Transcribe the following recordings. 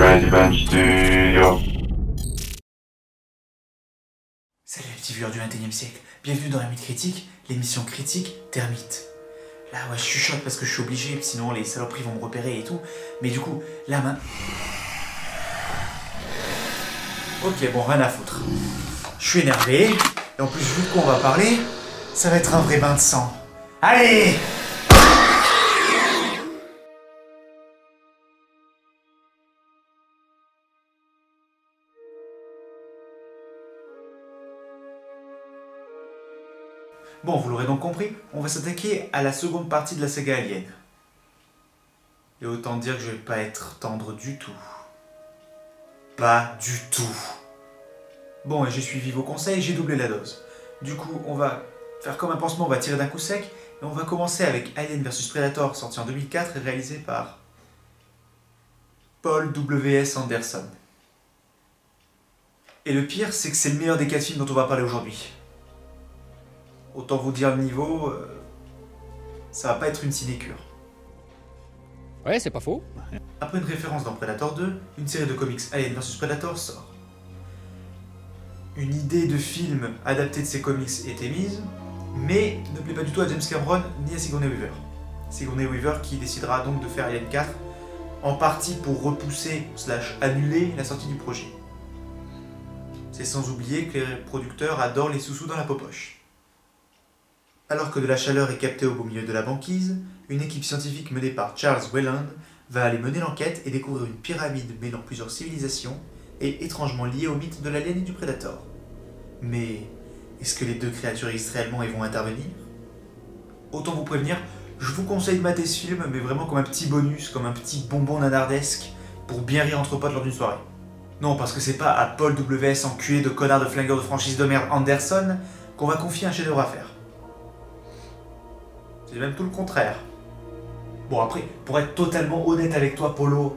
Ready Bench Studio. Salut les petits viewers du 21e siècle, bienvenue dans la Mythe Critique, l'émission critique Termite. Là ouais je chuchote parce que je suis obligé, sinon les saloperies vont me repérer et tout, mais du coup, la main... Ok bon, rien à foutre. Je suis énervé, et en plus vu de quoi on va parler, ça va être un vrai bain de sang. Allez! Bon, vous l'aurez donc compris, on va s'attaquer à la seconde partie de la saga Alien. Et autant dire que je vais pas être tendre du tout. Pas du tout. Bon, et j'ai suivi vos conseils, j'ai doublé la dose. Du coup, on va faire comme un pansement, on va tirer d'un coup sec, et on va commencer avec Alien vs Predator, sorti en 2004 et réalisé par Paul W.S. Anderson. Et le pire, c'est que c'est le meilleur des 4 films dont on va parler aujourd'hui. Autant vous dire le niveau, ça va pas être une sinécure. Ouais, c'est pas faux. Après une référence dans Predator 2, une série de comics Alien vs Predator sort. Une idée de film adapté de ces comics est émise, mais ne plaît pas du tout à James Cameron ni à Sigourney Weaver. Sigourney Weaver qui décidera donc de faire Alien 4, en partie pour repousser / annuler la sortie du projet. C'est sans oublier que les producteurs adorent les sous-sous dans la popoche. Alors que de la chaleur est captée au beau milieu de la banquise, une équipe scientifique menée par Charles Weyland va aller mener l'enquête et découvrir une pyramide mêlant plusieurs civilisations et étrangement liée au mythe de l'alien et du Predator. Mais est-ce que les deux créatures existent réellement et vont intervenir? Autant vous prévenir, je vous conseille de mater ce film, mais vraiment comme un petit bonus, comme un petit bonbon nanardesque, pour bien rire entre potes lors d'une soirée. Non, parce que c'est pas à Paul W.S. enculé de connard de flingueur de franchise de merde Anderson qu'on va confier un chef-d'œuvre à faire. C'est même tout le contraire. Bon après, pour être totalement honnête avec toi Polo,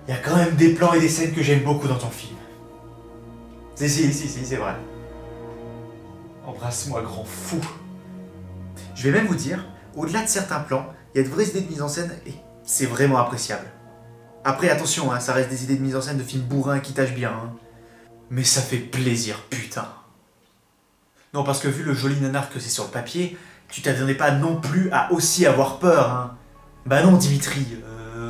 il y a quand même des plans et des scènes que j'aime beaucoup dans ton film. Si, c'est vrai. Embrasse-moi grand fou. Je vais même vous dire, au-delà de certains plans, il y a de vraies idées de mise en scène et c'est vraiment appréciable. Après attention, hein, ça reste des idées de mise en scène de films bourrins qui tâchent bien. Hein. Mais ça fait plaisir, putain. Non parce que vu le joli nanar que c'est sur le papier, tu t'attendais pas non plus à aussi avoir peur, hein. Bah non, Dimitri,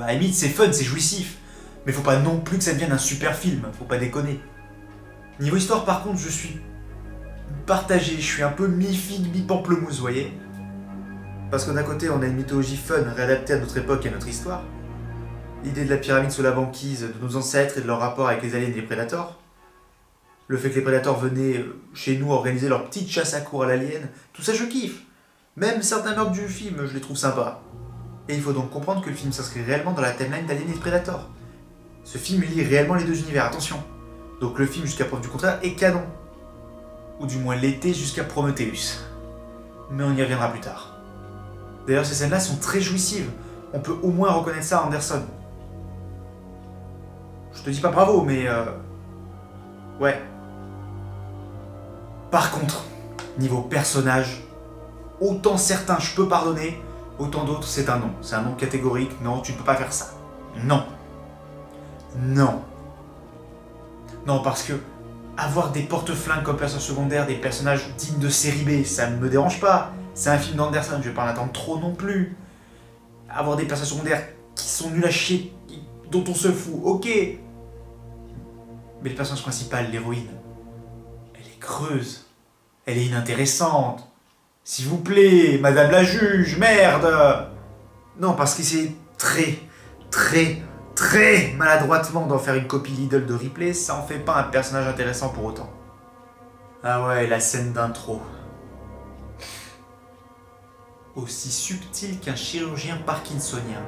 à la limite c'est fun, c'est jouissif. Mais faut pas non plus que ça devienne un super film, faut pas déconner. Niveau histoire par contre, je suis partagé, je suis un peu mi-figue, mi-pamplemousse, vous voyez. Parce que d'un côté, on a une mythologie fun, réadaptée à notre époque et à notre histoire. L'idée de la pyramide sous la banquise, de nos ancêtres et de leur rapport avec les aliens et les prédateurs. Le fait que les prédateurs venaient chez nous organiser leur petite chasse à courre à l'alien, tout ça je kiffe. Même certains meurtres du film, je les trouve sympas. Et il faut donc comprendre que le film s'inscrit réellement dans la timeline d'Alien et de Predator. Ce film lie réellement les deux univers, attention. Donc le film, jusqu'à preuve du contraire, est canon. Ou du moins l'était jusqu'à Prometheus. Mais on y reviendra plus tard. D'ailleurs, ces scènes-là sont très jouissives. On peut au moins reconnaître ça à Anderson. Je te dis pas bravo, mais... Ouais. Par contre, niveau personnage... Autant certains je peux pardonner, autant d'autres c'est un non. C'est un non catégorique, non, tu ne peux pas faire ça. Non. Non. Non, parce que avoir des porte-flingues comme personnages secondaires, des personnages dignes de série B, ça ne me dérange pas. C'est un film d'Anderson, je vais pas en attendre trop non plus. Avoir des personnages secondaires qui sont nuls à chier, dont on se fout, ok. Mais le personnage principal, l'héroïne, elle est creuse. Elle est inintéressante. S'il vous plaît, madame la juge, merde! Non, parce que c'est très maladroitement d'en faire une copie Lidl de Ripley, ça en fait pas un personnage intéressant pour autant. Ah ouais, la scène d'intro. Aussi subtile qu'un chirurgien parkinsonien.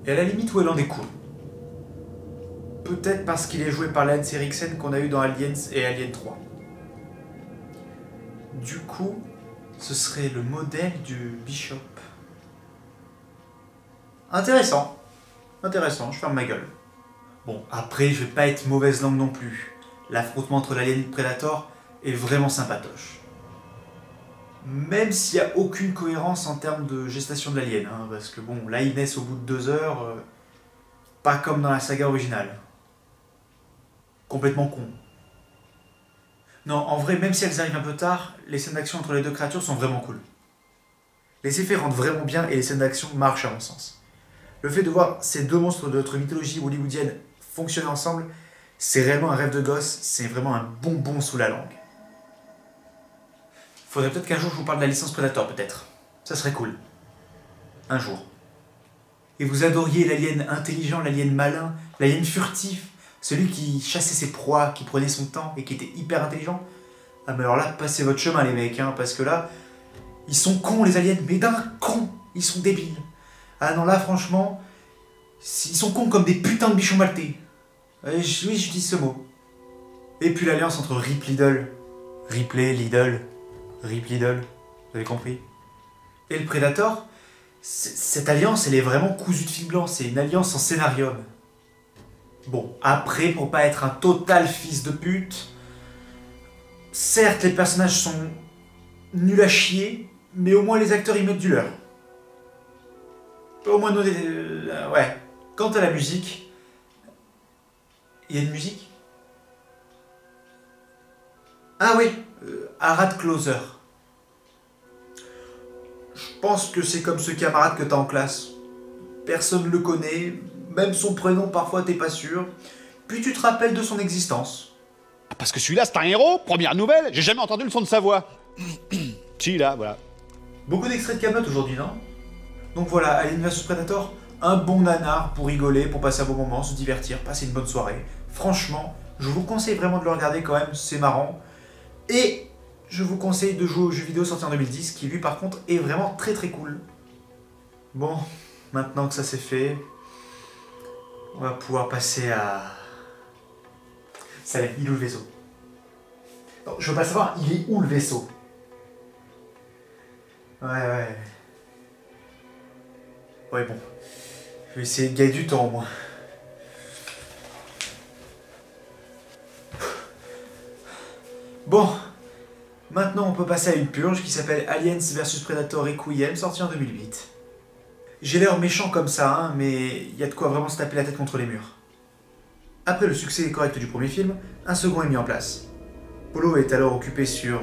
Et à la limite, Weyland est cool. Peut-être parce qu'il est joué par Lance Henriksen qu'on a eu dans Aliens et Alien 3. Du coup, ce serait le modèle du Bishop. Intéressant. Intéressant, je ferme ma gueule. Bon, après, je vais pas être mauvaise langue non plus. L'affrontement entre l'Alien et le Predator est vraiment sympatoche. Même s'il n'y a aucune cohérence en termes de gestation de l'alien, hein, parce que bon, là ils naissent au bout de 2 heures, pas comme dans la saga originale. Complètement con. Non, en vrai, même si elles arrivent un peu tard, les scènes d'action entre les deux créatures sont vraiment cool. Les effets rendent vraiment bien et les scènes d'action marchent à mon sens. Le fait de voir ces deux monstres de notre mythologie hollywoodienne fonctionner ensemble, c'est réellement un rêve de gosse, c'est vraiment un bonbon sous la langue. Faudrait peut-être qu'un jour je vous parle de la licence Predator, peut-être. Ça serait cool. Un jour. Et vous adoriez l'alien intelligent, l'alien malin, l'alien furtif, celui qui chassait ses proies, qui prenait son temps et qui était hyper intelligent. Ah mais alors là, passez votre chemin les mecs, hein, parce que là, ils sont cons les aliens, mais d'un con, ils sont débiles. Ah non là franchement, ils sont cons comme des putains de bichons maltais. Oui, j'utilise ce mot. Et puis l'alliance entre Rip Lidl, Ripley, Lidl, Rip Lidl, vous avez compris? Et le Predator, cette alliance, elle est vraiment cousue de fil blanc, c'est une alliance en scénarium. Bon, après, pour pas être un total fils de pute, certes, les personnages sont nuls à chier, mais au moins les acteurs y mettent du leur. Au moins, ouais. Quant à la musique, il y a une musique? Ah oui, Arad Closer. Je pense que c'est comme ce camarade que t'as en classe. Personne ne le connaît, même son prénom parfois t'es pas sûr. Puis tu te rappelles de son existence. Parce que celui-là, c'est un héros, première nouvelle, j'ai jamais entendu le son de sa voix. Si, là, voilà. Beaucoup d'extraits de Kaamelott aujourd'hui, non? Donc voilà, Alien vs Predator, un bon nanar pour rigoler, pour passer un bon moment, se divertir, passer une bonne soirée. Franchement, je vous conseille vraiment de le regarder quand même, c'est marrant. Et je vous conseille de jouer au jeu vidéo sorti en 2010, qui lui par contre est vraiment très très cool. Bon, maintenant que ça c'est fait, on va pouvoir passer à... Ça va, il est où le vaisseau? Non, je veux pas savoir, il est où le vaisseau? Ouais. Ouais bon, je vais essayer de gagner du temps moi. Bon, maintenant on peut passer à une purge qui s'appelle Aliens vs Predator Requiem, sorti en 2008. J'ai l'air méchant comme ça, hein, mais il y a de quoi vraiment se taper la tête contre les murs. Après le succès correct du premier film, un second est mis en place. Polo est alors occupé sur...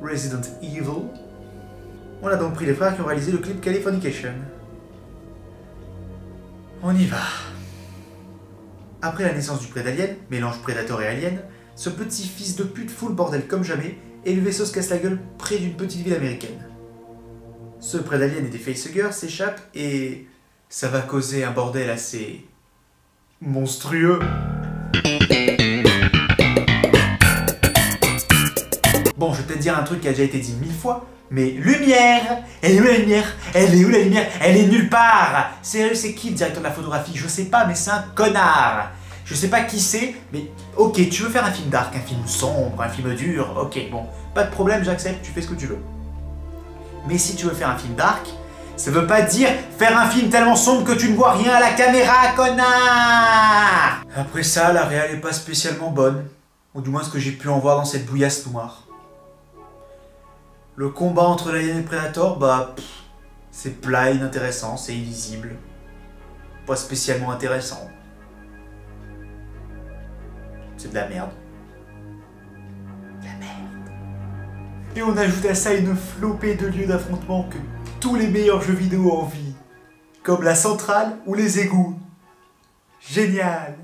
Resident Evil. On a donc pris les frères qui ont réalisé le clip Californication. On y va. Après la naissance du Prédalien, mélange Predator et Alien, ce petit fils de pute fout le bordel comme jamais et le vaisseau se casse la gueule près d'une petite ville américaine. Ce Prédalien et des facehuggers s'échappent et ça va causer un bordel assez... monstrueux. Bon, je vais peut-être dire un truc qui a déjà été dit 1000 fois, mais lumière! Elle est où la lumière? Elle est où la lumière? Elle est nulle part! Sérieux, c'est qui le directeur de la photographie? Je sais pas, mais c'est un connard! Je sais pas qui c'est, mais ok, tu veux faire un film dark, un film sombre, un film dur, ok, bon, pas de problème, j'accepte, tu fais ce que tu veux. Mais si tu veux faire un film dark, ça veut pas dire faire un film tellement sombre que tu ne vois rien à la caméra, connard! Après ça, la réal est pas spécialement bonne, ou du moins ce que j'ai pu en voir dans cette bouillasse noire. Le combat entre l'Alien et le Predator, bah, c'est plat, inintéressant, c'est illisible. Pas spécialement intéressant. C'est de la merde. De la merde. Et on ajoute à ça une flopée de lieux d'affrontement que tous les meilleurs jeux vidéo envient. Comme la centrale ou les égouts. Génial.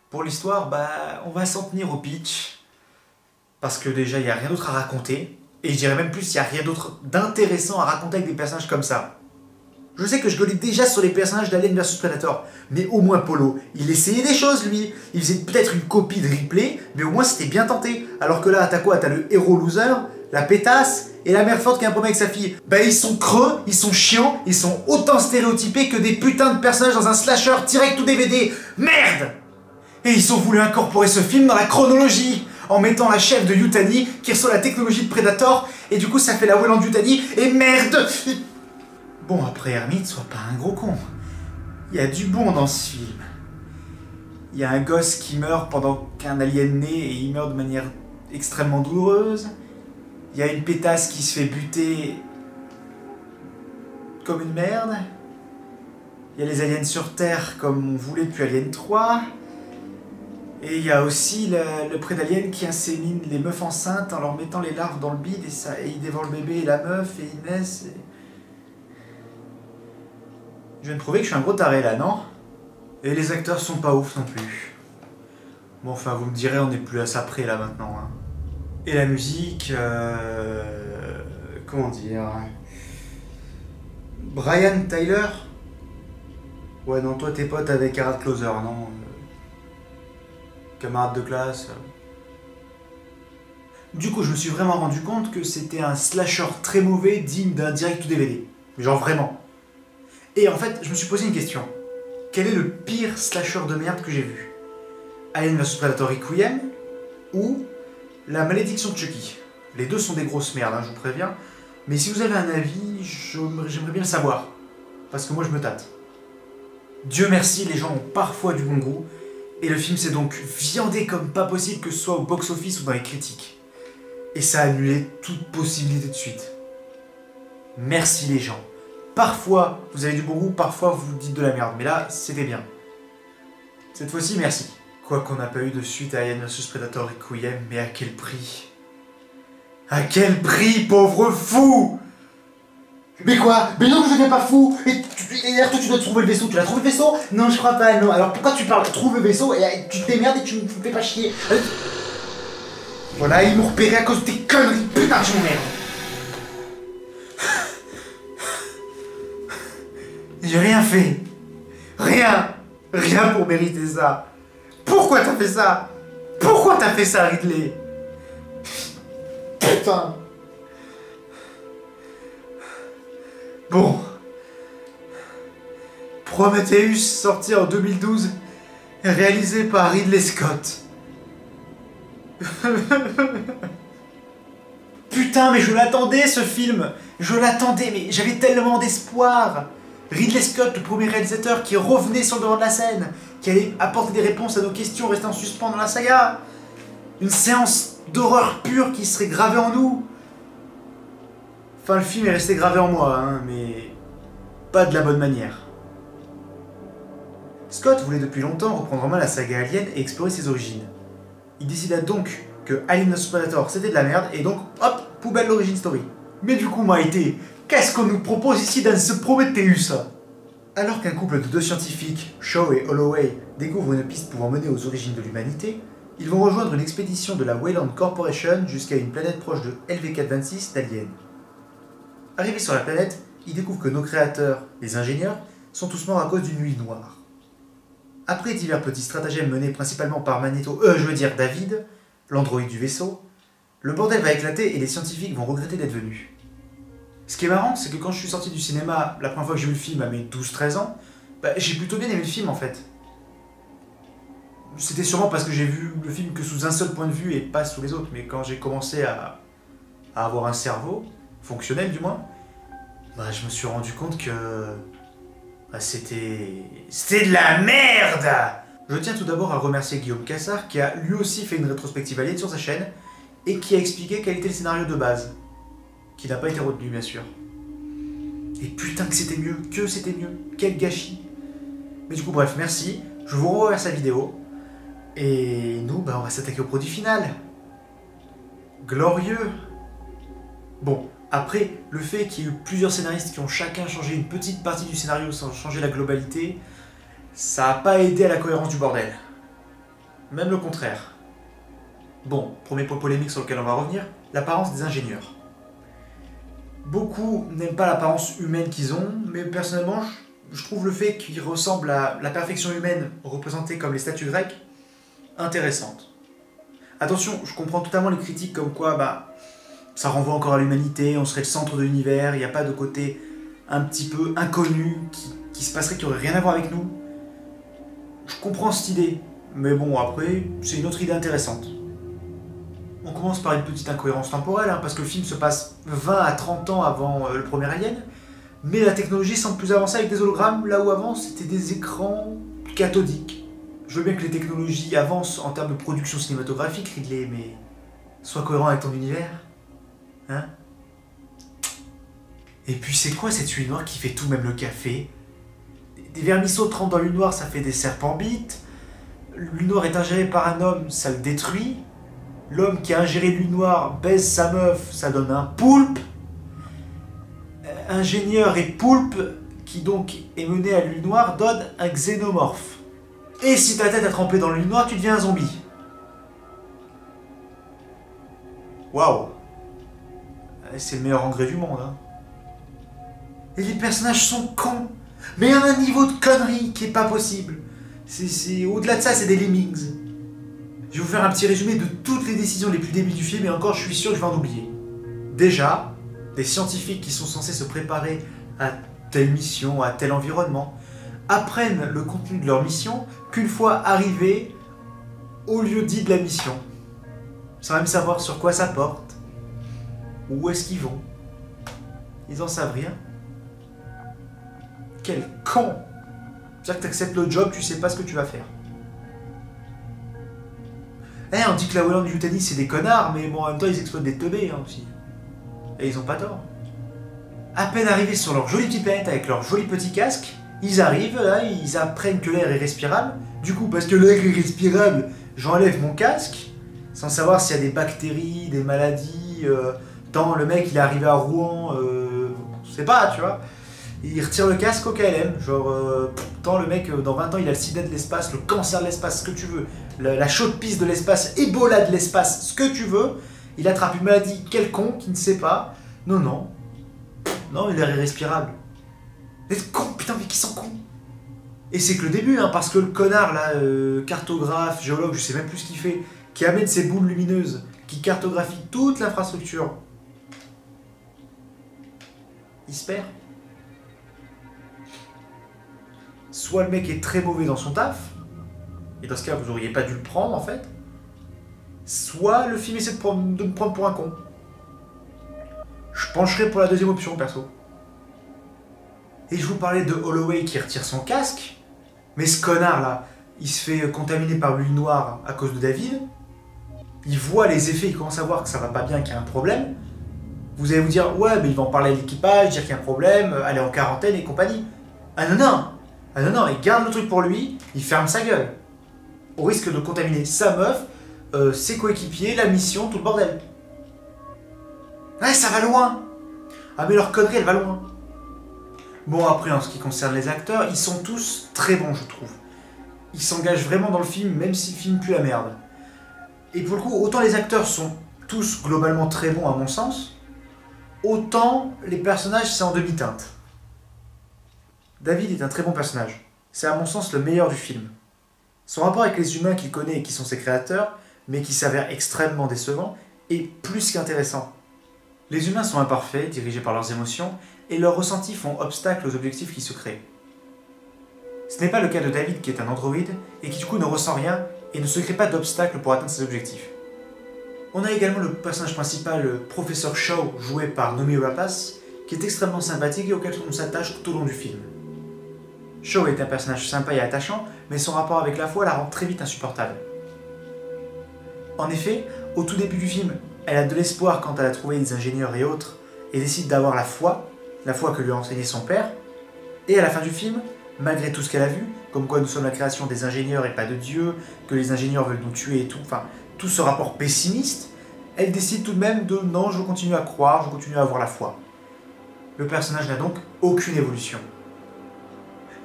Pour l'histoire, bah, on va s'en tenir au pitch. Parce que déjà, il n'y a rien d'autre à raconter. Et je dirais même plus, il n'y a rien d'autre d'intéressant à raconter avec des personnages comme ça. Je sais que je gueulais déjà sur les personnages d'Alien vs Predator, mais au moins Polo, il essayait des choses lui. Il faisait peut-être une copie de Ripley, mais au moins c'était bien tenté. Alors que là, t'as quoi? T'as le héros loser, la pétasse, et la mère forte qui a un problème avec sa fille. Bah ils sont creux, ils sont chiants, ils sont autant stéréotypés que des putains de personnages dans un slasher direct ou DVD. Merde! Et ils ont voulu incorporer ce film dans la chronologie en mettant la chef de Yutani qui reçoit la technologie de Predator, et du coup ça fait la Weyland Yutani, et merde! Bon, après Hermite, sois pas un gros con. Il y a du bon dans ce film. Il y a un gosse qui meurt pendant qu'un alien naît, et il meurt de manière extrêmement douloureuse. Il y a une pétasse qui se fait buter comme une merde. Il y a les aliens sur Terre comme on voulait depuis Alien 3. Et il y a aussi le prédalien qui insémine les meufs enceintes en leur mettant les larves dans le bide et il dévore le bébé et la meuf et ils naissent. Je viens de prouver que je suis un gros taré là, non? Et les acteurs sont pas ouf non plus. Bon, enfin, vous me direz, on n'est plus à ça près là maintenant. Hein. Et la musique. Comment dire? Brian Tyler? Ouais, non, toi t'es pote avec Harald Closer, non? Camarade de classe. Du coup, je me suis vraiment rendu compte que c'était un slasher très mauvais, digne d'un direct ou DVD. Genre vraiment. Et en fait, je me suis posé une question. Quel est le pire slasher de merde que j'ai vu? Alien vs Predator Requiem ou La Malédiction de Chucky? Les deux sont des grosses merdes, hein, je vous préviens. Mais si vous avez un avis, j'aimerais bien le savoir. Parce que moi, je me tâte. Dieu merci, les gens ont parfois du bon goût. Et le film s'est donc viandé comme pas possible, que ce soit au box-office ou dans les critiques. Et ça a annulé toute possibilité de suite. Merci les gens. Parfois, vous avez du bon goût, parfois vous dites de la merde. Mais là, c'était bien. Cette fois-ci, merci. Quoi qu'on n'a pas eu de suite à Alien vs Predator Requiem, mais à quel prix? À quel prix, pauvre fou? Mais quoi? Mais non, je n'ai pas fou! Et d'ailleurs, toi, tu dois trouver le vaisseau. Tu l'as trouvé le vaisseau? Non, je crois pas, non. Alors pourquoi tu parles? Trouve le vaisseau et tu te démerdes et tu me fais pas chier. Voilà, ils m'ont repéré à cause de tes conneries. Putain, je m'emmerde. J'ai rien fait. Rien. Rien pour mériter ça. Pourquoi t'as fait ça? Pourquoi t'as fait ça, Ridley? Putain! Bon. Prometheus, sorti en 2012, réalisé par Ridley Scott. Putain, mais je l'attendais ce film. Je l'attendais, mais j'avais tellement d'espoir. Ridley Scott, le premier réalisateur qui revenait sur le devant de la scène, qui allait apporter des réponses à nos questions restées en suspens dans la saga. Une séance d'horreur pure qui serait gravée en nous. Enfin, le film est resté gravé en moi, hein, mais pas de la bonne manière. Scott voulait depuis longtemps reprendre en main la saga Alien et explorer ses origines. Il décida donc que Alien vs Predator c'était de la merde et donc, hop, poubelle l'origine story. Mais du coup, Maïté, qu'est-ce qu'on nous propose ici dans ce Prometheus? Alors qu'un couple de deux scientifiques, Shaw et Holloway, découvre une piste pouvant mener aux origines de l'humanité, ils vont rejoindre une expédition de la Weyland Corporation jusqu'à une planète proche de LV-426 d'Alien. Arrivés sur la planète, ils découvrent que nos créateurs, les ingénieurs, sont tous morts à cause d'une nuit noire. Après divers petits stratagèmes menés principalement par David, l'androïde du vaisseau, le bordel va éclater et les scientifiques vont regretter d'être venus. Ce qui est marrant, c'est que quand je suis sorti du cinéma, la première fois que j'ai vu le film à mes 12-13 ans, j'ai plutôt bien aimé le film en fait. C'était sûrement parce que j'ai vu le film que sous un seul point de vue et pas sous les autres, mais quand j'ai commencé à avoir un cerveau, fonctionnel du moins, je me suis rendu compte que c'était de la merde. Je tiens tout d'abord à remercier Guillaume Cassard qui a lui aussi fait une rétrospective Alien sur sa chaîne et qui a expliqué quel était le scénario de base, qui n'a pas été retenu bien sûr. Et putain que c'était mieux, quel gâchis. Mais du coup bref, merci, je vous renvoie vers sa vidéo, et nous on va s'attaquer au produit final. Glorieux. Bon, après, le fait qu'il y ait eu plusieurs scénaristes qui ont chacun changé une petite partie du scénario sans changer la globalité, ça n'a pas aidé à la cohérence du bordel. Même le contraire. Bon, premier point polémique sur lequel on va revenir, l'apparence des ingénieurs. Beaucoup n'aiment pas l'apparence humaine qu'ils ont, mais personnellement, je trouve le fait qu'ils ressemblent à la perfection humaine représentée comme les statues grecques intéressante. Attention, je comprends totalement les critiques comme quoi, ça renvoie encore à l'humanité, on serait le centre de l'univers, il n'y a pas de côté un petit peu inconnu qui se passerait, qui aurait rien à voir avec nous. Je comprends cette idée, mais bon, après, c'est une autre idée intéressante. On commence par une petite incohérence temporelle, parce que le film se passe 20 à 30 ans avant le premier Alien, mais la technologie semble plus avancée avec des hologrammes, là où avant c'était des écrans cathodiques. Je veux bien que les technologies avancent en termes de production cinématographique, Ridley, mais Sois cohérent avec ton univers. Hein? Et puis c'est quoi cette huile noire qui fait tout, même le café? Des vermisseaux trempent dans l'huile noire, ça fait des serpents bites. L'huile noire est ingérée par un homme, ça le détruit. L'homme qui a ingéré l'huile noire baise sa meuf, ça donne un poulpe. Ingénieur et poulpe, qui donc est mené à l'huile noire, donne un xénomorphe. Et si ta tête est trempée dans l'huile noire, tu deviens un zombie. Waouh! C'est le meilleur engrais du monde, hein. Et les personnages sont cons, mais à un niveau de connerie qui est pas possible. Au-delà de ça, c'est des lemmings. Je vais vous faire un petit résumé de toutes les décisions les plus débiles du film, et encore, je suis sûr que je vais en oublier. Déjà, des scientifiques qui sont censés se préparer à telle mission, à tel environnement, apprennent le contenu de leur mission qu'une fois arrivés au lieu dit de la mission. Sans même savoir sur quoi ça porte, où est-ce qu'ils vont. Ils en savent rien. Quel con! C'est-à-dire que tu acceptes le job, tu sais pas ce que tu vas faire. Eh, on dit que la Wayland du Yutani c'est des connards, mais bon, en même temps ils exploitent des teubés hein, aussi. Et ils ont pas tort. À peine arrivés sur leur jolie petite planète avec leur joli petit casque, ils arrivent, là, ils apprennent que l'air est respirable. Du coup, parce que l'air est respirable, j'enlève mon casque, sans savoir s'il y a des bactéries, des maladies. Tant le mec il est arrivé à Rouen, je sais pas, tu vois. Il retire le casque au KLM, genre, tant le mec, dans 20 ans, il a le sida de l'espace, le cancer de l'espace, ce que tu veux, la chaude pisse de l'espace, Ebola de l'espace, ce que tu veux, il attrape une maladie quelconque, qui ne sait pas, non, non, non, il est irrespirable. Vous êtes cons, putain, mais qui sont cons. Et c'est que le début, hein, parce que le connard, là, cartographe, géologue, je sais même plus ce qu'il fait, qui amène ses boules lumineuses, qui cartographie toute l'infrastructure, il se perd. Soit le mec est très mauvais dans son taf, et dans ce cas vous auriez pas dû le prendre en fait, soit le film essaie de me prendre pour un con. Je pencherais pour la deuxième option perso. Et je vous parlais de Holloway qui retire son casque, mais ce connard là, il se fait contaminer par l'huile noire à cause de David, il voit les effets, il commence à voir que ça va pas bien, qu'il y a un problème. Vous allez vous dire, ouais mais il va en parler à l'équipage, dire qu'il y a un problème, aller en quarantaine et compagnie. Ah non non! Ah non, non, il garde le truc pour lui, il ferme sa gueule. Au risque de contaminer sa meuf, ses coéquipiers, la mission, tout le bordel. Ouais, ça va loin. Ah mais leur connerie, elle va loin. Bon, après, en ce qui concerne les acteurs, ils sont tous très bons, je trouve. Ils s'engagent vraiment dans le film, même si le film pue la merde. Et pour le coup, autant les acteurs sont tous globalement très bons à mon sens, autant les personnages, c'est en demi-teinte. David est un très bon personnage. C'est à mon sens le meilleur du film. Son rapport avec les humains qu'il connaît et qui sont ses créateurs, mais qui s'avère extrêmement décevant, est plus qu'intéressant. Les humains sont imparfaits, dirigés par leurs émotions, et leurs ressentis font obstacle aux objectifs qui se créent. Ce n'est pas le cas de David qui est un androïde, et qui du coup ne ressent rien, et ne se crée pas d'obstacle pour atteindre ses objectifs. On a également le personnage principal, le professeur Shaw, joué par Noomi Rapace, qui est extrêmement sympathique et auquel on s'attache tout au long du film. Shaw est un personnage sympa et attachant, mais son rapport avec la foi la rend très vite insupportable. En effet, au tout début du film, elle a de l'espoir quand elle a trouvé des ingénieurs et autres, et décide d'avoir la foi que lui a enseigné son père, et à la fin du film, malgré tout ce qu'elle a vu, comme quoi nous sommes la création des ingénieurs et pas de Dieu, que les ingénieurs veulent nous tuer et tout, enfin, tout ce rapport pessimiste, elle décide tout de même de non, je continue à croire, je continue à avoir la foi. Le personnage n'a donc aucune évolution.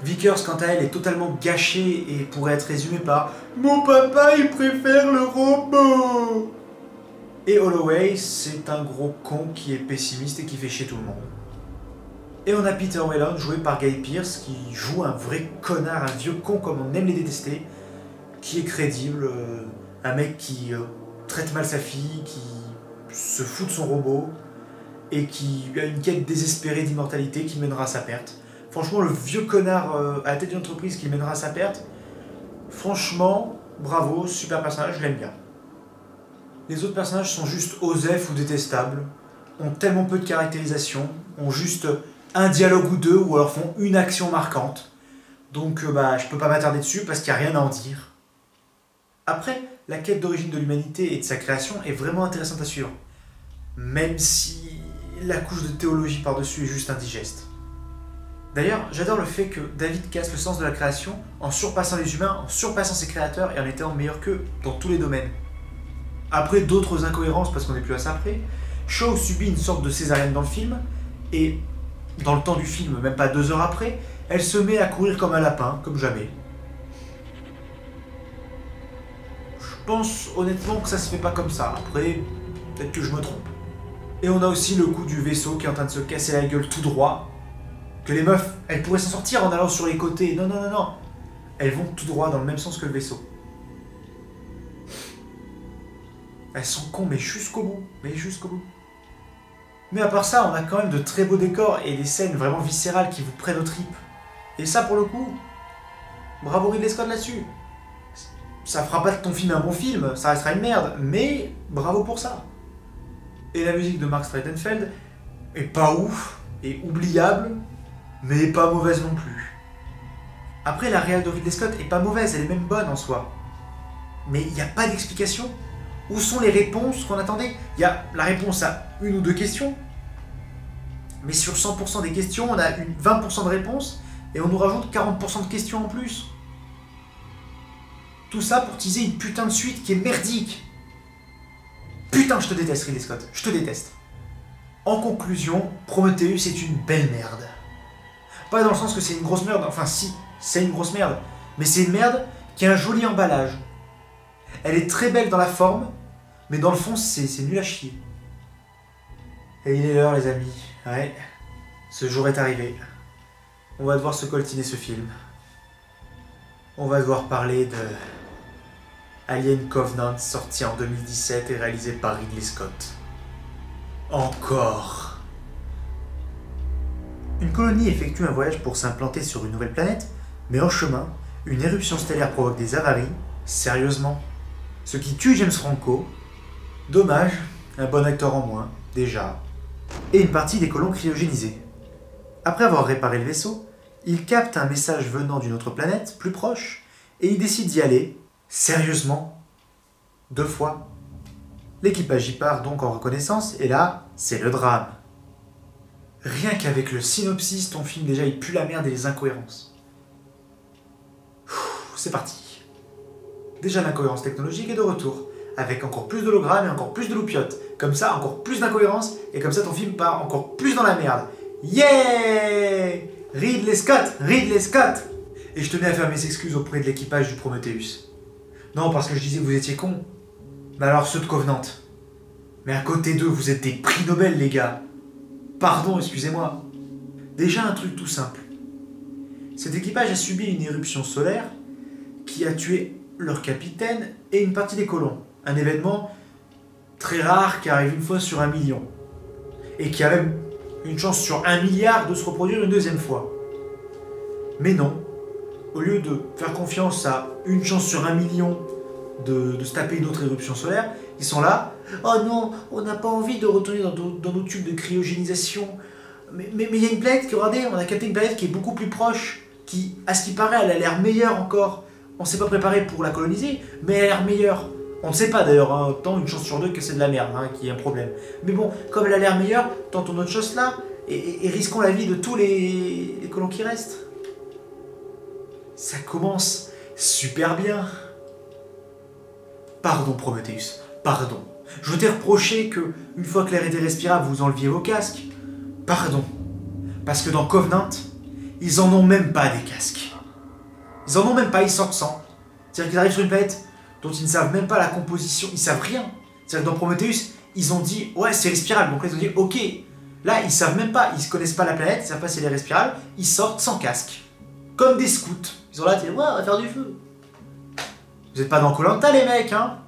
Vickers, quant à elle, est totalement gâchée et pourrait être résumée par « Mon papa, il préfère le robot !» Et Holloway, c'est un gros con qui est pessimiste et qui fait chier tout le monde. Et on a Peter Whelan, joué par Guy Pearce, qui joue un vrai connard, un vieux con comme on aime les détester, qui est crédible, un mec qui traite mal sa fille, qui se fout de son robot, et qui a une quête désespérée d'immortalité qui mènera à sa perte. Franchement, le vieux connard à la tête d'une entreprise qui mènera à sa perte, franchement, bravo, super personnage, je l'aime bien. Les autres personnages sont juste osef ou détestables, ont tellement peu de caractérisation, ont juste un dialogue ou deux, ou alors font une action marquante. Donc je peux pas m'attarder dessus parce qu'il n'y a rien à en dire. Après, la quête d'origine de l'humanité et de sa création est vraiment intéressante à suivre. Même si la couche de théologie par-dessus est juste indigeste. D'ailleurs, j'adore le fait que David casse le sens de la création en surpassant les humains, en surpassant ses créateurs et en étant meilleur qu'eux dans tous les domaines. Après d'autres incohérences, parce qu'on n'est plus à ça près, Shaw subit une sorte de césarienne dans le film, et dans le temps du film, même pas 2 heures après, elle se met à courir comme un lapin, comme jamais. Je pense honnêtement que ça se fait pas comme ça, après, peut-être que je me trompe. Et on a aussi le coup du vaisseau qui est en train de se casser la gueule tout droit, que les meufs, elles pourraient s'en sortir en allant sur les côtés. Non, non, non, non. Elles vont tout droit dans le même sens que le vaisseau. Elles sont cons, mais jusqu'au bout. Mais jusqu'au bout. Mais à part ça, on a quand même de très beaux décors et des scènes vraiment viscérales qui vous prennent aux tripes. Et ça, pour le coup, bravo Ridley Scott là-dessus. Ça fera pas de ton film un bon film, ça restera une merde, mais bravo pour ça. Et la musique de Mark Streitenfeld est pas ouf, et oubliable, mais pas mauvaise non plus. Après, la réal de Ridley Scott est pas mauvaise, elle est même bonne en soi. Mais il n'y a pas d'explication. Où sont les réponses qu'on attendait? Il y a la réponse à 1 ou 2 questions, mais sur 100% des questions, on a 20% de réponses, et on nous rajoute 40% de questions en plus. Tout ça pour teaser une putain de suite qui est merdique. Putain, je te déteste Ridley Scott, je te déteste. En conclusion, Prometheus est une belle merde. Pas dans le sens que c'est une grosse merde, enfin si, c'est une grosse merde, mais c'est une merde qui a un joli emballage. Elle est très belle dans la forme, mais dans le fond, c'est nul à chier. Et il est l'heure, les amis. Ouais, ce jour est arrivé. On va devoir se coltiner ce film. On va devoir parler de Alien Covenant, sorti en 2017 et réalisé par Ridley Scott. Encore. Une colonie effectue un voyage pour s'implanter sur une nouvelle planète, mais en chemin, une éruption stellaire provoque des avaries, sérieusement. Ce qui tue James Franco. Dommage, un bon acteur en moins, déjà. Et une partie des colons cryogénisés. Après avoir réparé le vaisseau, il capte un message venant d'une autre planète, plus proche, et il décide d'y aller, sérieusement, 2 fois. L'équipage y part donc en reconnaissance, et là, c'est le drame. Rien qu'avec le synopsis, ton film déjà il pue la merde et les incohérences. C'est parti. Déjà l'incohérence technologique est de retour, avec encore plus d'hologrammes et encore plus de loupiottes. Comme ça, encore plus d'incohérences, et comme ça ton film part encore plus dans la merde. Yeah! Ridley Scott! Ridley Scott! Et je tenais à faire mes excuses auprès de l'équipage du Prometheus. Non, parce que je disais que vous étiez cons. Mais alors ceux de Covenant. Mais à côté d'eux, vous êtes des prix Nobel, les gars. Pardon, excusez-moi. Déjà un truc tout simple. Cet équipage a subi une éruption solaire qui a tué leur capitaine et une partie des colons. Un événement très rare qui arrive une fois sur 1 million. Et qui a même une chance sur 1 milliard de se reproduire une deuxième fois. Mais non. Au lieu de faire confiance à une chance sur 1 million de se taper une autre éruption solaire, ils sont là. Oh non, on n'a pas envie de retourner dans nos tubes de cryogénisation. Mais il y a une planète qui, regardez, on a capté une planète qui est beaucoup plus proche, qui, à ce qui paraît, elle a l'air meilleure encore. On ne s'est pas préparé pour la coloniser, mais elle a l'air meilleure. On ne sait pas d'ailleurs, hein, tant une chance sur 2 que c'est de la merde, hein, qu'il y a un problème. Mais bon, comme elle a l'air meilleure, tentons notre chose là, et risquons la vie de tous les colons qui restent. Ça commence super bien. Pardon Prometheus, pardon. Je t'ai reproché que, une fois que l'air était respirable, vous enleviez vos casques. Pardon. Parce que dans Covenant, ils en ont même pas des casques. Ils en ont même pas, ils sortent sans. C'est-à-dire qu'ils arrivent sur une planète dont ils ne savent même pas la composition, ils savent rien. C'est-à-dire que dans Prometheus, ils ont dit, ouais, c'est respirable. Donc là, ils ont dit, ok. Là, ils savent même pas, ils connaissent pas la planète, ils savent pas si elle est respirable, ils sortent sans casque. Comme des scouts. Ils sont là, tu dis, ouais, on va faire du feu. Vous êtes pas dans Koh-Lanta, les mecs, hein.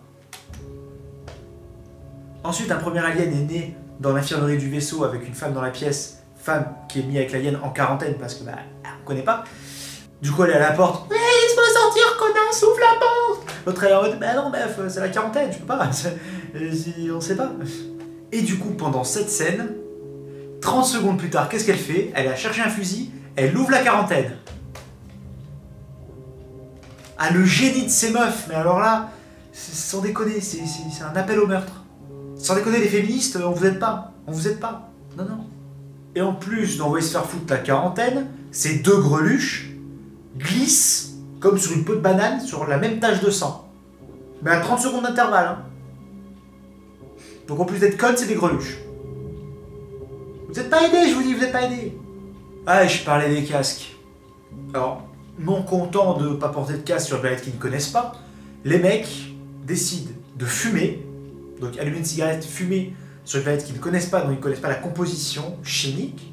Ensuite, un premier alien est né dans l'infirmerie du vaisseau avec une femme dans la pièce, femme qui est mise avec l'alien en quarantaine parce que, bah, on connaît pas. Du coup, elle est à la porte. Ouais, laisse-moi sortir, connard, souffle la porte. L'autre elle est en mode, bah non, meuf, c'est la quarantaine, je peux pas. On sait pas. Et du coup, pendant cette scène, 30 secondes plus tard, qu'est-ce qu'elle fait? Elle a cherché un fusil, elle ouvre la quarantaine. Ah, le génie de ces meufs, mais alors là, Sans déconner, c'est un appel au meurtre. Sans déconner, les féministes, on vous aide pas. On vous aide pas. Non, non. Et en plus d'envoyer se faire foutre la quarantaine, ces deux greluches glissent comme sur une peau de banane sur la même tache de sang. Mais à 30 secondes d'intervalle. Hein. Donc en plus d'être connes, c'est des greluches. Vous êtes pas aidés, je vous dis, vous êtes pas aidés. Ah, je parlais des casques. Alors, non content de pas porter de casque sur une planète qu'ils ne connaissent pas, les mecs décident de fumer, donc allumer une cigarette, fumer sur une planète qu'ils ne connaissent pas, dont ils ne connaissent pas la composition chimique.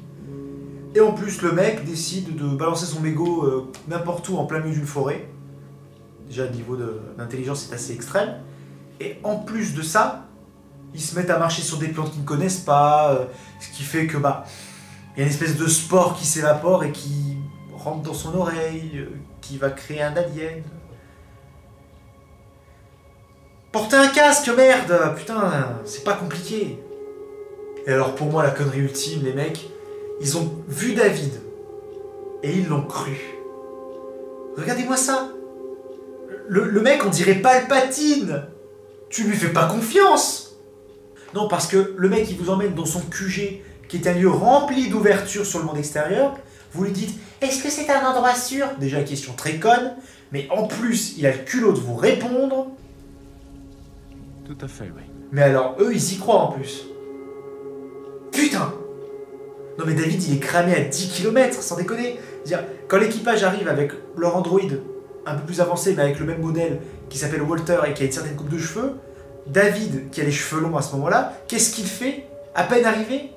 Et en plus, le mec décide de balancer son mégot n'importe où en plein milieu d'une forêt. Déjà, le niveau d'intelligence est assez extrême. Et en plus de ça, ils se mettent à marcher sur des plantes qu'ils ne connaissent pas, ce qui fait que, bah, il y a une espèce de spore qui s'évapore et qui rentre dans son oreille, qui va créer un alien. Portez un casque, merde! Putain, c'est pas compliqué. Et alors pour moi, la connerie ultime, les mecs, ils ont vu David. Et ils l'ont cru. Regardez-moi ça. Le mec, on dirait Palpatine. Tu lui fais pas confiance. Non, parce que le mec, il vous emmène dans son QG, qui est un lieu rempli d'ouvertures sur le monde extérieur. Vous lui dites, est-ce que c'est un endroit sûr? Déjà, question très conne. Mais en plus, il a le culot de vous répondre. Tout à fait, oui. Mais alors, eux, ils y croient en plus. Putain! Non mais David, il est cramé à 10 km, sans déconner. C'est-à-dire, quand l'équipage arrive avec leur androïde un peu plus avancé, mais avec le même modèle, qui s'appelle Walter et qui a une certaine coupe de cheveux, David, qui a les cheveux longs à ce moment-là, qu'est-ce qu'il fait? À peine arrivé,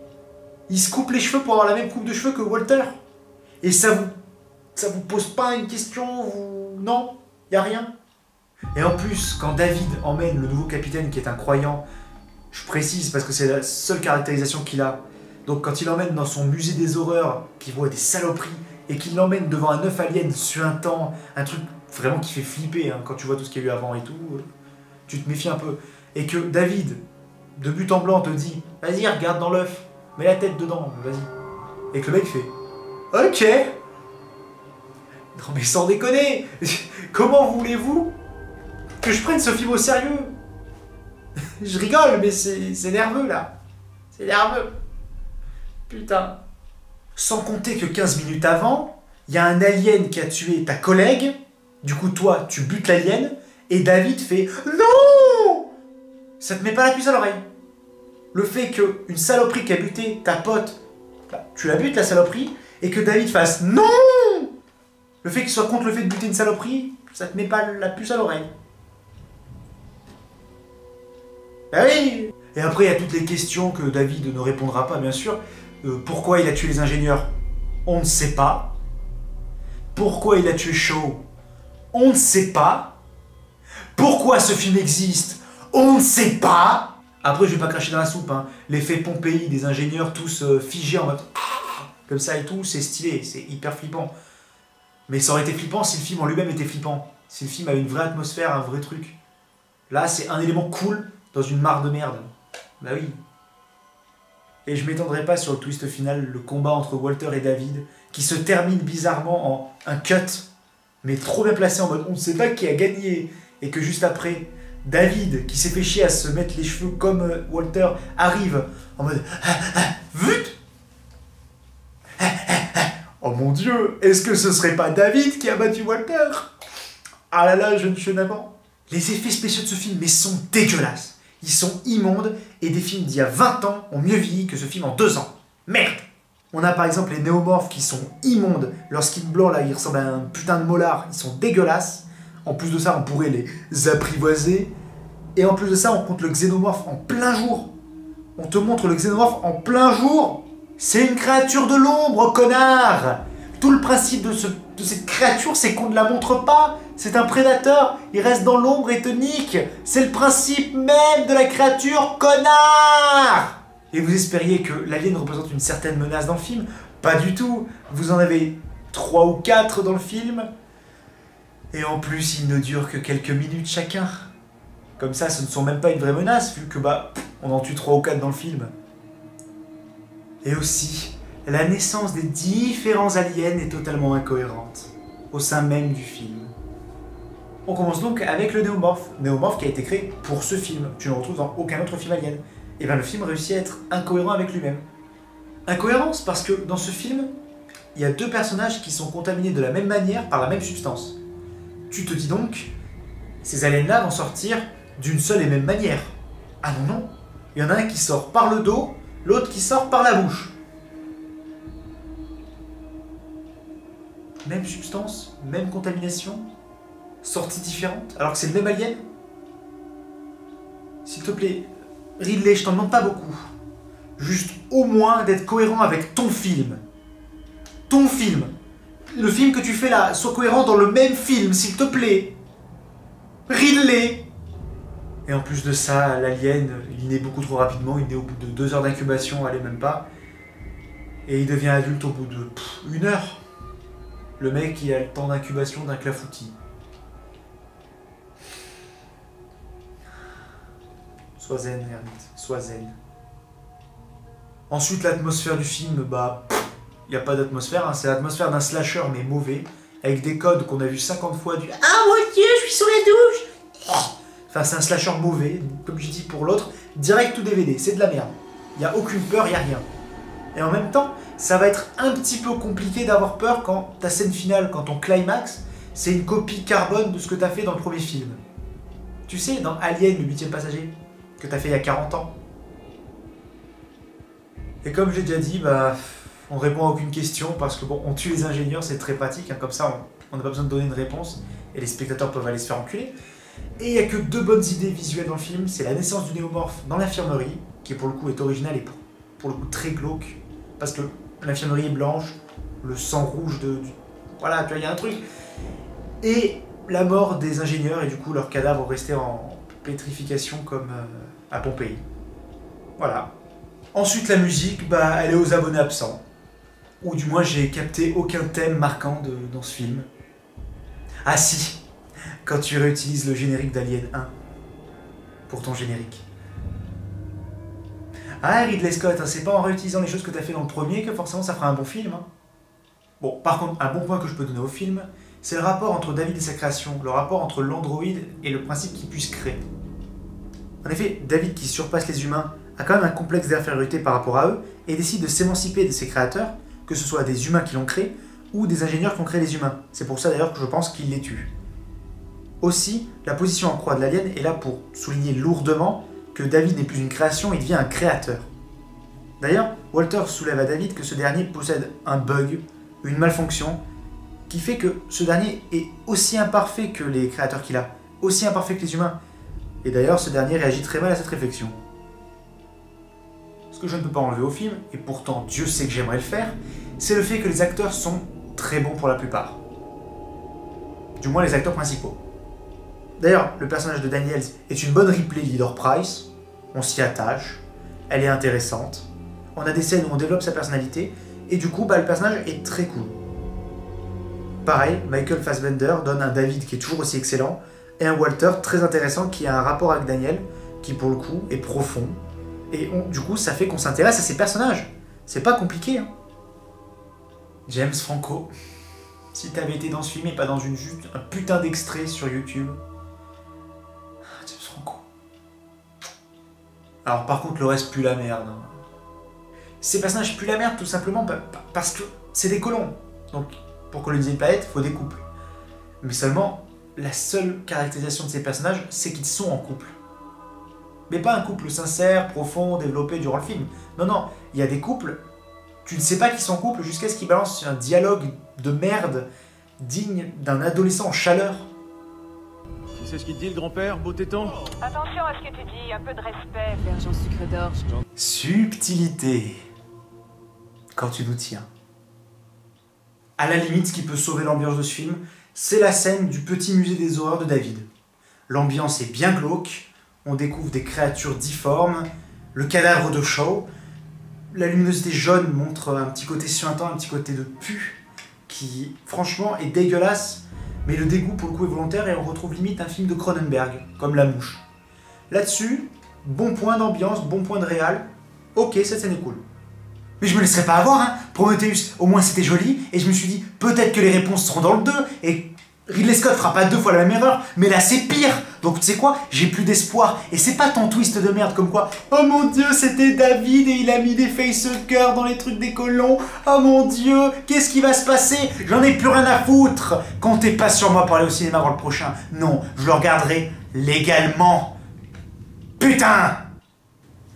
il se coupe les cheveux pour avoir la même coupe de cheveux que Walter. Et ça vous pose pas une question, vous... Non, y a rien. Et en plus, quand David emmène le nouveau capitaine qui est un croyant, je précise parce que c'est la seule caractérisation qu'il a, donc quand il l'emmène dans son musée des horreurs, qui voit des saloperies, et qu'il l'emmène devant un œuf alien suintant, un truc vraiment qui fait flipper, hein, quand tu vois tout ce qu'il y a eu avant et tout, tu te méfies un peu. Et que David, de but en blanc, te dit « Vas-y, regarde dans l'œuf, mets la tête dedans, vas-y. » Et que le mec fait « Ok !» Non mais sans déconner, comment voulez-vous que je prenne ce film au sérieux? Je rigole, mais c'est nerveux là. C'est nerveux. Putain. Sans compter que 15 minutes avant, il y a un alien qui a tué ta collègue. Du coup, toi, tu butes l'alien. Et David fait « Non !» Ça te met pas la puce à l'oreille. Le fait qu'une saloperie qui a buté ta pote, bah, tu la butes la saloperie, et que David fasse « Non !» Le fait qu'il soit contre le fait de buter une saloperie, ça te met pas la puce à l'oreille. Ah oui. Et après, il y a toutes les questions que David ne répondra pas, bien sûr. Pourquoi il a tué les ingénieurs? On ne sait pas. Pourquoi il a tué Shaw? On ne sait pas. Pourquoi ce film existe? On ne sait pas. Après, je vais pas cracher dans la soupe. Hein. L'effet Pompéi des ingénieurs tous figés en mode... Comme ça et tout, c'est stylé, c'est hyper flippant. Mais ça aurait été flippant si le film en lui-même était flippant. Si le film avait une vraie atmosphère, un vrai truc. Là, c'est un élément cool dans une mare de merde. Bah oui. Et je m'étendrai pas sur le twist final, le combat entre Walter et David, qui se termine bizarrement en un cut, mais trop bien placé en mode on ne sait pas qui a gagné, et que juste après, David, qui s'est fait chier à se mettre les cheveux comme Walter, arrive en mode vut. Oh mon dieu, est-ce que ce serait pas David qui a battu Walter? Ah là là, jeune chenavant. Les effets spéciaux de ce film, mais sont dégueulasses. Ils sont immondes, et des films d'il y a 20 ans ont mieux vieilli que ce film en 2 ans. Merde! On a par exemple les néomorphes qui sont immondes. Leur skin blanc là, ils ressemblent à un putain de molar, ils sont dégueulasses. En plus de ça, on pourrait les apprivoiser. Et en plus de ça, on compte le xénomorphe en plein jour. On te montre le xénomorphe en plein jour. C'est une créature de l'ombre, connard! Tout le principe de cette créature, c'est qu'on ne la montre pas. C'est un prédateur, il reste dans l'ombre et te nique. C'est le principe même de la créature, connard! Et vous espériez que l'alien représente une certaine menace dans le film? Pas du tout. Vous en avez 3 ou 4 dans le film. Et en plus, il ne dure que quelques minutes chacun. Comme ça, ce ne sont même pas une vraie menace, vu que bah, on en tue 3 ou 4 dans le film. Et aussi, la naissance des différents aliens est totalement incohérente, au sein même du film. On commence donc avec le Néomorphe. Néomorphe qui a été créé pour ce film. Tu ne le retrouves dans aucun autre film Alien. Et bien le film réussit à être incohérent avec lui-même. Incohérence parce que dans ce film, il y a deux personnages qui sont contaminés de la même manière par la même substance. Tu te dis donc, ces aliens-là vont sortir d'une seule et même manière. Ah non, non. Il y en a un qui sort par le dos, l'autre qui sort par la bouche. Même substance, même contamination, sortie différente, alors que c'est le même alien. S'il te plaît, Ridley, je t'en demande pas beaucoup. Juste au moins d'être cohérent avec ton film. Ton film. Le film que tu fais là, sois cohérent dans le même film, s'il te plaît. Ridley. Et en plus de ça, l'alien, il naît beaucoup trop rapidement, il naît au bout de 2 heures d'incubation, allez même pas. Et il devient adulte au bout de 1 heure. Le mec, il a le temps d'incubation d'un clafoutis. Sois zen, Hermite, sois zen. Ensuite, l'atmosphère du film, bah, il n'y a pas d'atmosphère, hein, c'est l'atmosphère d'un slasher, mais mauvais, avec des codes qu'on a vu 50 fois du « Ah mon Dieu, je suis sous la douche !» Enfin, c'est un slasher mauvais, comme je dis pour l'autre, direct ou DVD, c'est de la merde. Il n'y a aucune peur, il n'y a rien. Et en même temps, ça va être un petit peu compliqué d'avoir peur quand ta scène finale, quand ton climax, c'est une copie carbone de ce que tu as fait dans le premier film. Tu sais, dans Alien, le 8e passager, que tu as fait il y a 40 ans. Et comme j'ai déjà dit, bah, on répond à aucune question parce que bon, on tue les ingénieurs, c'est très pratique, hein, comme ça on n'a pas besoin de donner une réponse et les spectateurs peuvent aller se faire enculer. Et il n'y a que 2 bonnes idées visuelles dans le film, c'est la naissance du néomorphe dans l'infirmerie, qui pour le coup est originale et pour le coup très glauque, parce que l'infirmerie est blanche, le sang rouge voilà, tu vois, il y a un truc. Et la mort des ingénieurs et du coup leurs cadavres restés en pétrification comme à Pompéi. Voilà. Ensuite la musique, bah, elle est aux abonnés absents. Ou du moins j'ai capté aucun thème marquant dans ce film. Ah si, quand tu réutilises le générique d'Alien 1 pour ton générique. Ah Ridley Scott, hein, c'est pas en réutilisant les choses que t'as fait dans le premier que forcément ça fera un bon film. Hein. Bon, par contre, un bon point que je peux donner au film, c'est le rapport entre David et sa création, le rapport entre l'androïde et le principe qu'il puisse créer. En effet, David qui surpasse les humains a quand même un complexe d'infériorité par rapport à eux et décide de s'émanciper de ses créateurs, que ce soit des humains qui l'ont créé ou des ingénieurs qui ont créé les humains. C'est pour ça d'ailleurs que je pense qu'il les tue. Aussi, la position en croix de l'alien est là pour souligner lourdement que David n'est plus une création, il devient un créateur. D'ailleurs, Walter soulève à David que ce dernier possède un bug, une malfonction, qui fait que ce dernier est aussi imparfait que les créateurs qu'il a, aussi imparfait que les humains. Et d'ailleurs, ce dernier réagit très mal à cette réflexion. Ce que je ne peux pas enlever au film, et pourtant Dieu sait que j'aimerais le faire, c'est le fait que les acteurs sont très bons pour la plupart. Du moins les acteurs principaux. D'ailleurs, le personnage de Daniels est une bonne Ripley Leader Price, on s'y attache, elle est intéressante, on a des scènes où on développe sa personnalité, et du coup, bah, le personnage est très cool. Pareil, Michael Fassbender donne un David qui est toujours aussi excellent, et un Walter très intéressant qui a un rapport avec Daniel, qui pour le coup est profond, et du coup ça fait qu'on s'intéresse à ces personnages. C'est pas compliqué, hein. James Franco, si t'avais été dans ce film et pas dans juste un putain d'extrait sur YouTube. James Franco. Alors par contre le reste pue la merde. Hein. Ces personnages puent la merde tout simplement parce que c'est des colons. Donc pour coloniser une planète, il faut des couples. Mais seulement, la seule caractérisation de ces personnages, c'est qu'ils sont en couple. Mais pas un couple sincère, profond, développé durant le film. Non, non, il y a des couples, tu ne sais pas qu'ils sont en couple jusqu'à ce qu'ils balancent un dialogue de merde digne d'un adolescent en chaleur. Tu sais ce qu'il te dit, le grand-père, beau téton? Attention à ce que tu dis, un peu de respect, Sergent Sucre d'Orge. Subtilité. Quand tu nous tiens. À la limite, ce qui peut sauver l'ambiance de ce film, c'est la scène du petit musée des horreurs de David. L'ambiance est bien glauque, on découvre des créatures difformes, le cadavre de Shaw, la luminosité jaune montre un petit côté suintant, un petit côté de pu, qui franchement est dégueulasse, mais le dégoût pour le coup est volontaire et on retrouve limite un film de Cronenberg, comme La Mouche. Là-dessus, bon point d'ambiance, bon point de réal, ok, cette scène est cool. Mais je me laisserai pas avoir, hein. Prometheus, au moins c'était joli, et je me suis dit, peut-être que les réponses seront dans le 2, et Ridley Scott fera pas 2 fois la même erreur, mais là c'est pire. Donc tu sais quoi, j'ai plus d'espoir. Et c'est pas ton twist de merde comme quoi oh mon dieu, c'était David et il a mis des facehuggers dans les trucs des colons. Oh mon dieu, qu'est-ce qui va se passer? J'en ai plus rien à foutre. Comptez pas sur moi pour aller au cinéma voir le prochain. Non, je le regarderai légalement. Putain!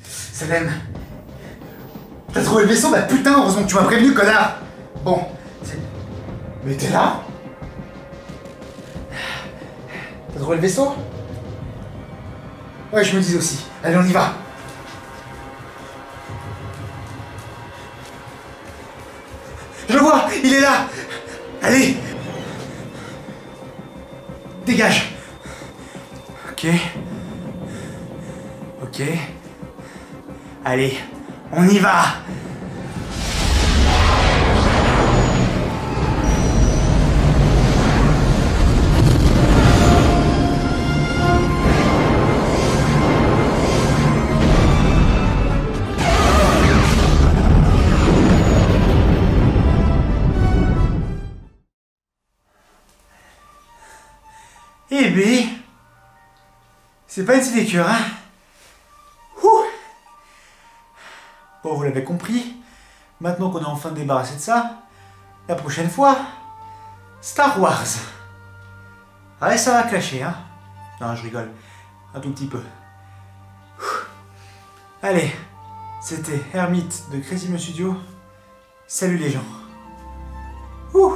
Salem. T'as trouvé le vaisseau? Bah putain, heureusement que tu m'as prévenu, connard. Bon. Mais t'es là? T'as trouvé le vaisseau? Ouais, je me disais aussi. Allez, on y va. Je le vois, il est là. Allez. Dégage. Ok. Ok. Allez, on y va! Eh ben, c'est pas une sinécure, hein? Ouh. Bon, vous l'avez compris, maintenant qu'on est enfin débarrassé de ça, la prochaine fois, Star Wars. Ah ouais, ça va clasher, hein? Non, je rigole, un tout petit peu. Ouh. Allez, c'était Hermite de Crazy Me Studio. Salut les gens. Ouh.